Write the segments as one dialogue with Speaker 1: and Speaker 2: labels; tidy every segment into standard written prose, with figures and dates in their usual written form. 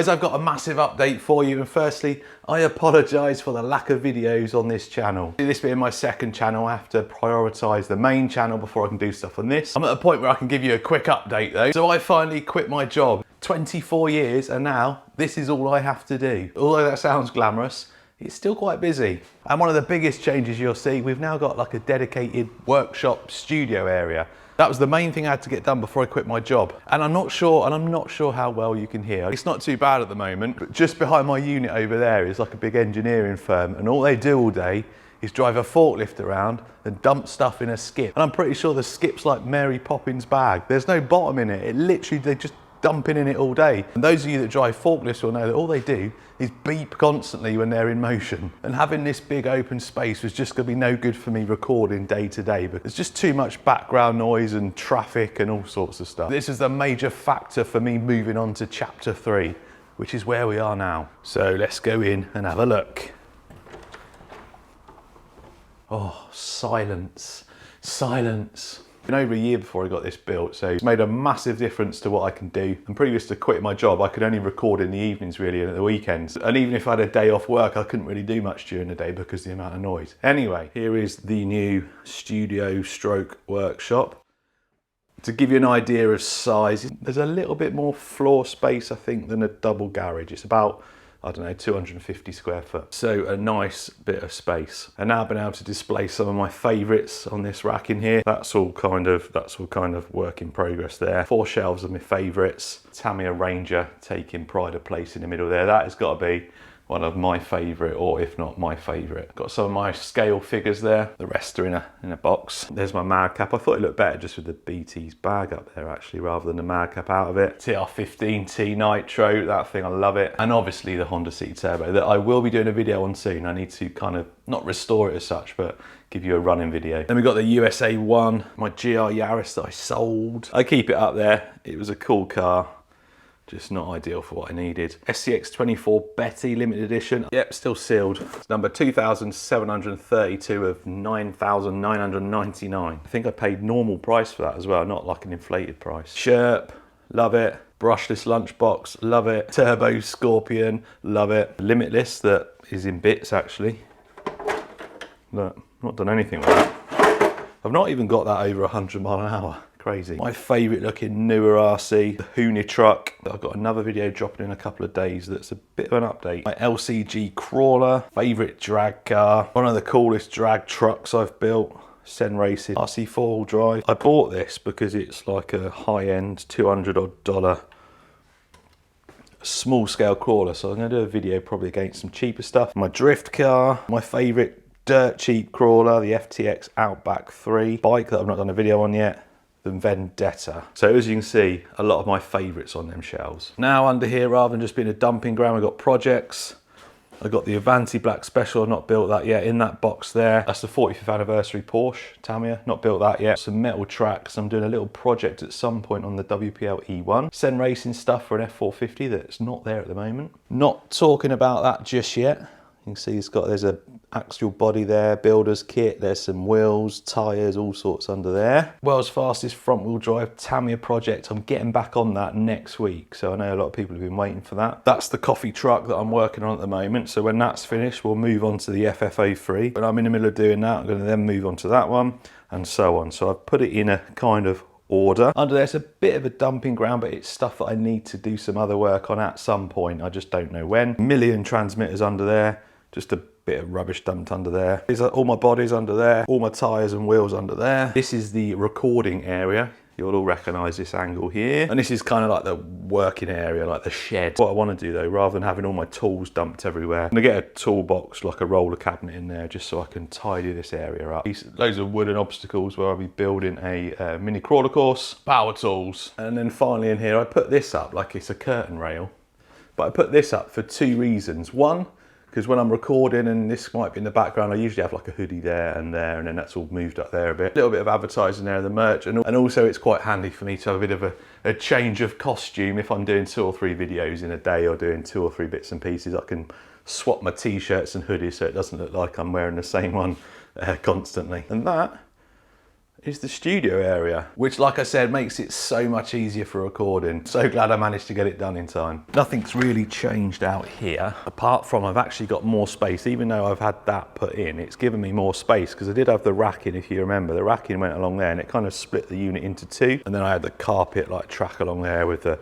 Speaker 1: Guys, I've got a massive update for you, and firstly, I apologise for the lack of videos on this channel. This being my second channel, I have to prioritise the main channel before I can do stuff on this. I'm at a point where I can give you a quick update though. So I finally quit my job. 24 years, and now this is all I have to do. Although that sounds glamorous, it's still quite busy. And one of the biggest changes you'll see, we've now got like a dedicated workshop studio area. That was the main thing I had to get done before I quit my job. And I'm not sure how well you can hear. It's not too bad at the moment, but just behind my unit over there is like a big engineering firm, and all they do all day is drive a forklift around and dump stuff in a skip. And I'm pretty sure the skip's like Mary Poppins' bag. There's no bottom in it. It literally, they just dumping in it all day. And those of you that drive forklifts will know that all they do is beep constantly when they're in motion. And having this big open space was just gonna be no good for me recording day to day, but there's just too much background noise and traffic and all sorts of stuff. This is the major factor for me moving on to chapter 3, which is where we are now. So let's go in and have a look. Oh, silence, silence. Been over a year before I got this built, so it's made a massive difference to what I can do. And previous to quitting my job, I could only record in the evenings really and at the weekends. And even if I had a day off work, I couldn't really do much during the day because of the amount of noise. Anyway, here is the new studio stroke workshop. To give you an idea of size, there's a little bit more floor space, I think, than a double garage. It's about, I don't know, 250 square foot. So a nice bit of space. And now I've been able to display some of my favorites on this rack in here. That's all kind of work in progress there. 4 shelves of my favorites. Tamiya Ranger taking pride of place in the middle there. That has got to be one of my favorite, or if not my favorite. Got some of my scale figures there. The rest are in a box. There's my Madcap. I thought it looked better just with the BT's bag up there actually, rather than the Madcap out of it. TR15T Nitro, that thing, I love it. And obviously the Honda City Turbo that I will be doing a video on soon. I need to kind of, not restore it as such, but give you a running video. Then we got the USA 1, my GR Yaris that I sold. I keep it up there. It was a cool car. Just not ideal for what I needed. SCX24 Betty limited edition. Yep, still sealed. It's number 2,732 of 9,999. I think I paid normal price for that as well, not like an inflated price. Sherp, love it. Brushless lunchbox, love it. Turbo Scorpion, love it. Limitless that is in bits actually. Look, not done anything with that. I've not even got that over 100 mile an hour. Crazy. My favourite looking newer RC, the Huni truck. I've got another video dropping in a couple of days that's a bit of an update. My LCG crawler, favourite drag car, one of the coolest drag trucks I've built. Sen Racing RC 4-wheel drive. I bought this because it's like a high-end $200 odd small scale crawler, so I'm going to do a video probably against some cheaper stuff. My drift car, my favourite dirt cheap crawler, the FTX Outback 3 bike that I've not done a video on yet. The Vendetta. So as you can see, a lot of my favourites on them shelves. Now under here, rather than just being a dumping ground, we've got projects. I've got the Avanti Black Special, I've not built that yet, in that box there. That's the 45th anniversary Porsche Tamiya, not built that yet. Some metal tracks, I'm doing a little project at some point on the WPL E1. Sen Racing stuff for an F450 that's not there at the moment. Not talking about that just yet. You can see there's a axial body there, builder's kit, there's some wheels, tyres, all sorts under there. World's fastest front wheel drive Tamiya project. I'm getting back on that next week, so I know a lot of people have been waiting for that. That's the coffee truck that I'm working on at the moment, so when that's finished we'll move on to the FF03. But I'm in the middle of doing that, I'm going to then move on to that one and so on. So I've put it in a kind of order. Under there's a bit of a dumping ground, but it's stuff that I need to do some other work on at some point. I just don't know when. A million transmitters under there. Just a bit of rubbish dumped under there. These are all my bodies under there, all my tyres and wheels under there. This is the recording area. You'll all recognise this angle here. And this is kind of like the working area, like the shed. What I want to do though, rather than having all my tools dumped everywhere, I'm going to get a toolbox, like a roller cabinet in there, just so I can tidy this area up. Loads of wooden obstacles where I'll be building a mini crawler course, power tools. And then finally in here, I put this up like it's a curtain rail. But I put this up for 2 reasons. One, because when I'm recording, and this might be in the background, I usually have like a hoodie there, and then that's all moved up there a bit. A little bit of advertising there, the merch, and also it's quite handy for me to have a bit of a change of costume. If I'm doing 2 or 3 videos in a day, or doing 2 or 3 bits and pieces, I can swap my t-shirts and hoodies so it doesn't look like I'm wearing the same one constantly. And that is the studio area, which, like I said, makes it so much easier for recording. So glad I managed to get it done in time. Nothing's really changed out here, apart from I've actually got more space. Even though I've had that put in, it's given me more space, because I did have the racking, if you remember. The racking went along there and it kind of split the unit into two. And then I had the carpet like track along there with the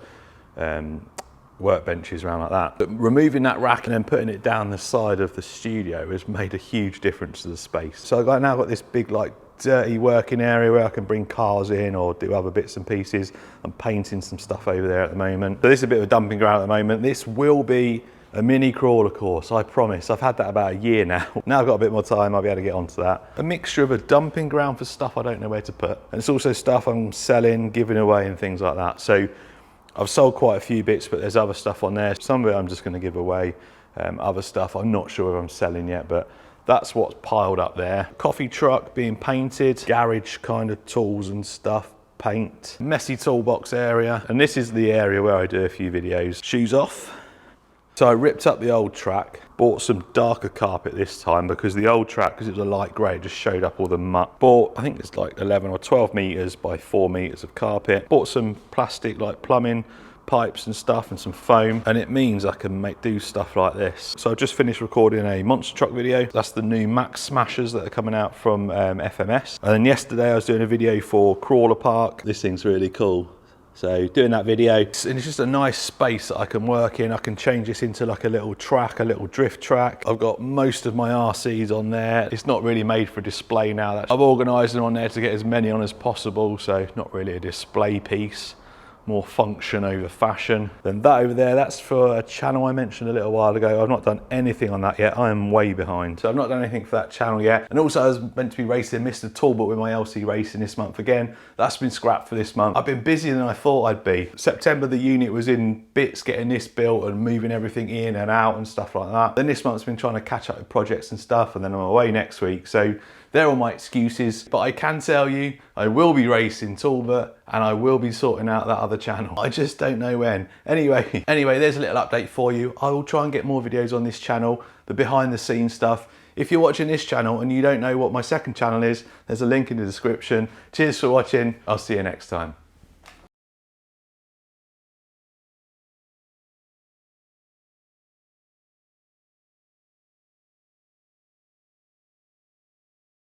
Speaker 1: workbenches around like that. But removing that rack and then putting it down the side of the studio has made a huge difference to the space. So I've now got this big like dirty working area where I can bring cars in or do other bits and pieces. I'm painting some stuff over there at the moment. So this is a bit of a dumping ground at the moment. This will be a mini crawler course, I promise. I've had that about a year now. Now I've got a bit more time, I'll be able to get onto that. A mixture of a dumping ground for stuff I don't know where to put. And it's also stuff I'm selling, giving away and things like that. So I've sold quite a few bits, but there's other stuff on there. Some of it I'm just going to give away. Other stuff I'm not sure if I'm selling yet, but that's what's piled up there. Coffee truck being painted, garage kind of tools and stuff, paint. Messy toolbox area, and this is the area where I do a few videos. Shoes off. So I ripped up the old track, bought some darker carpet this time, because the old track, because it was a light grey, it just showed up all the muck. Bought, I think it's like 11 or 12 metres by 4 metres of carpet. Bought some plastic like plumbing pipes and stuff and some foam, and it means I can do stuff like this. So I've just finished recording a monster truck video. That's the new Max Smashers that are coming out from FMS. And then yesterday I was doing a video for Crawler Park. This thing's really cool. So doing that video, and it's just a nice space that I can work in. I can change this into like a little track, a little drift track. I've got most of my RCs on there. It's not really made for display now. I've organised them on there to get as many on as possible, so not really a display piece. More function over fashion. Then that over there, that's for a channel I mentioned a little while ago. I've not done anything on that yet. I am way behind. So I've not done anything for that channel yet. And also I was meant to be racing Mr. Talbot with my LC racing this month again. That's been scrapped for this month. I've been busier than I thought I'd be. September, the unit was in bits getting this built and moving everything in and out and stuff like that. Then this month's been trying to catch up with projects and stuff, and then I'm away next week. So they're all my excuses, but I can tell you I will be racing Talbot and I will be sorting out that other channel. I just don't know when. Anyway, there's a little update for you. I will try and get more videos on this channel, the behind the scenes stuff. If you're watching this channel and you don't know what my second channel is, there's a link in the description. Cheers for watching. I'll see you next time.